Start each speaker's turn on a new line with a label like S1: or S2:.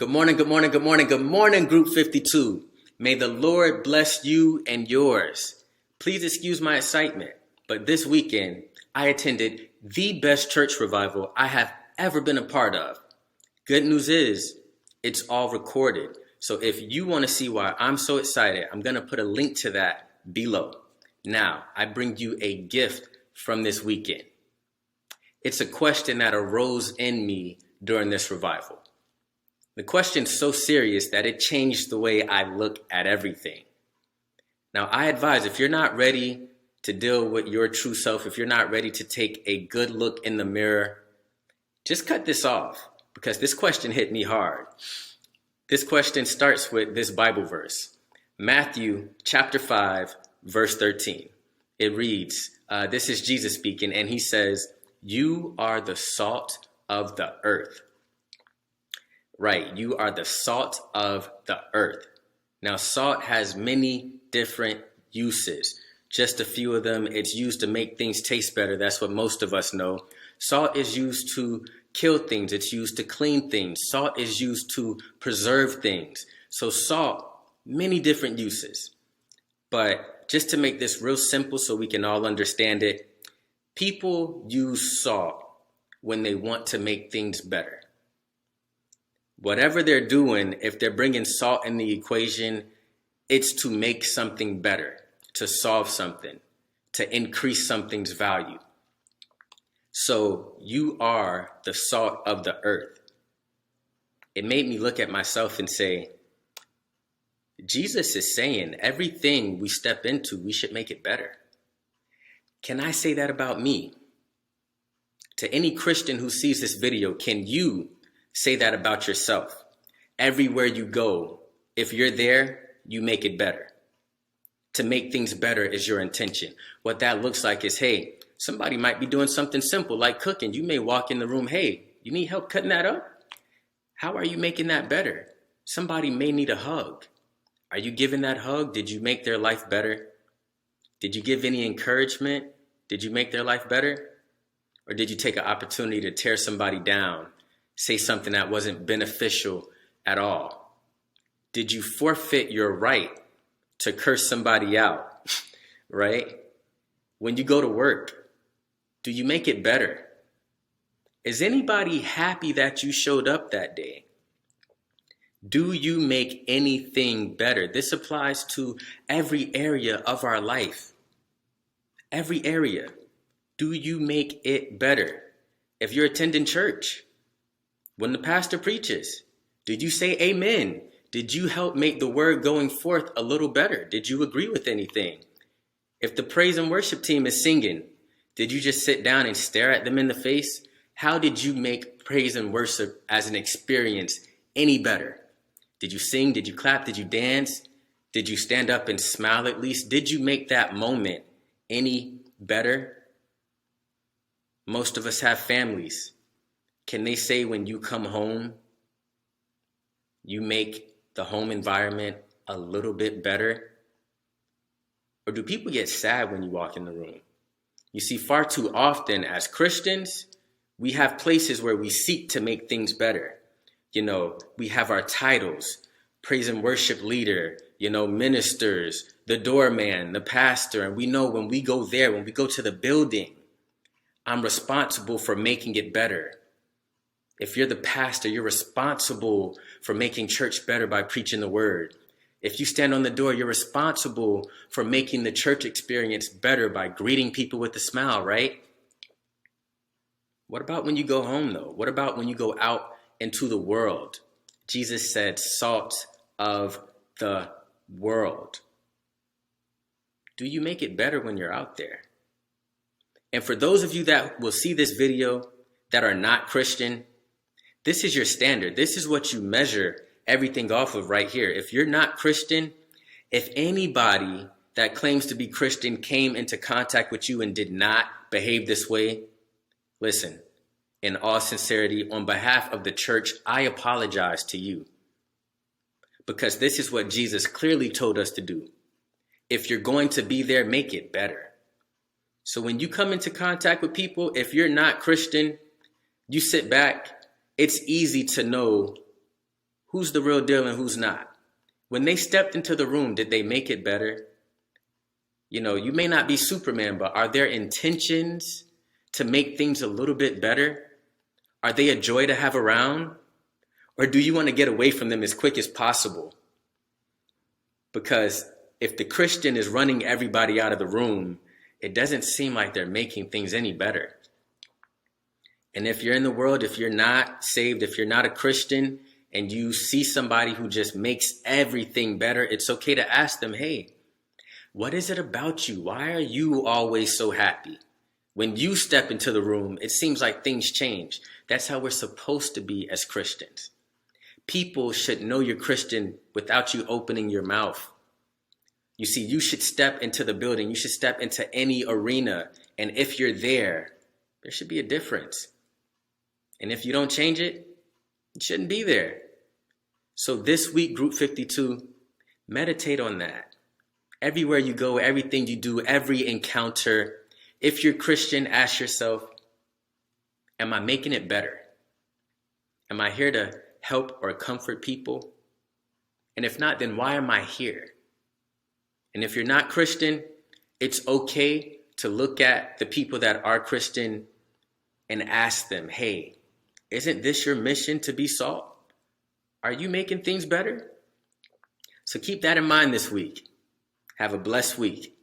S1: Good morning, good morning, good morning, good morning, Group 52. May the Lord bless you and yours. Please excuse my excitement, but this weekend I attended the best church revival I have ever been a part of. Good news is, it's all recorded. So if you want to see why I'm so excited, I'm going to put a link to that below. Now, I bring you a gift from this weekend. It's a question that arose in me during this revival. The question's so serious that it changed the way I look at everything. Now, I advise if you're not ready to deal with your true self, if you're not ready to take a good look in the mirror, just cut this off because this question hit me hard. This question starts with this Bible verse, Matthew chapter 5, verse 13. It reads, this is Jesus speaking, and he says, "You are the salt of the earth." Right, you are the salt of the earth. Now, salt has many different uses. Just a few of them, it's used to make things taste better. That's what most of us know. Salt is used to kill things. It's used to clean things. Salt is used to preserve things. So salt, many different uses. But just to make this real simple so we can all understand it, people use salt when they want to make things better. Whatever they're doing, if they're bringing salt in the equation, it's to make something better, to solve something, to increase something's value. So you are the salt of the earth. It made me look at myself and say, Jesus is saying everything we step into, we should make it better. Can I say that about me? To any Christian who sees this video, can you say that about yourself? Everywhere you go, if you're there, you make it better. To make things better is your intention. What that looks like is, hey, somebody might be doing something simple like cooking. You may walk in the room, hey, you need help cutting that up? How are you making that better? Somebody may need a hug. Are you giving that hug? Did you make their life better? Did you give any encouragement? Did you make their life better? Or did you take an opportunity to tear somebody down? Say something that wasn't beneficial at all? Did you forfeit your right to curse somebody out, right? When you go to work, do you make it better? Is anybody happy that you showed up that day? Do you make anything better? This applies to every area of our life. Every area. Do you make it better? If you're attending church, when the pastor preaches, did you say amen? Did you help make the word going forth a little better? Did you agree with anything? If the praise and worship team is singing, did you just sit down and stare at them in the face? How did you make praise and worship as an experience any better? Did you sing? Did you clap? Did you dance? Did you stand up and smile at least? Did you make that moment any better? Most of us have families. Can they say when you come home, you make the home environment a little bit better? Or do people get sad when you walk in the room? You see, far too often as Christians, we have places where we seek to make things better. You know, we have our titles, praise and worship leader, ministers, the doorman, the pastor. And we know when we go there, when we go to the building, I'm responsible for making it better. If you're the pastor, you're responsible for making church better by preaching the word. If you stand on the door, you're responsible for making the church experience better by greeting people with a smile, right? What about when you go home, though? What about when you go out into the world? Jesus said, salt of the world. Do you make it better when you're out there? And for those of you that will see this video that are not Christian, this is your standard. This is what you measure everything off of right here. If you're not Christian, if anybody that claims to be Christian came into contact with you and did not behave this way, listen, in all sincerity, on behalf of the church, I apologize to you. Because this is what Jesus clearly told us to do. If you're going to be there, make it better. So when you come into contact with people, if you're not Christian, you sit back. It's easy to know Who's the real deal and who's not? When they stepped into the room, did they make it better? You know, you may not be Superman, but are their intentions to make things a little bit better? Are they a joy to have around? Or do you want to get away from them as quick as possible? Because if the Christian is running everybody out of the room, it doesn't seem like they're making things any better. And if you're in the world, if you're not saved, if you're not a Christian, and you see somebody who just makes everything better, it's okay to ask them, hey, what is it about you? Why are you always so happy? When you step into the room, it seems like things change. That's how we're supposed to be as Christians. People should know you're Christian without you opening your mouth. You see, you should step into the building. You should step into any arena. And if you're there, there should be a difference. And if you don't change it, it shouldn't be there. So this week, Group 52, meditate on that. Everywhere you go, everything you do, every encounter, if you're Christian, ask yourself, am I making it better? Am I here to help or comfort people? And if not, then why am I here? And if you're not Christian, it's okay to look at the people that are Christian and ask them, hey, isn't this your mission to be salt? Are you making things better? So keep that in mind this week. Have a blessed week.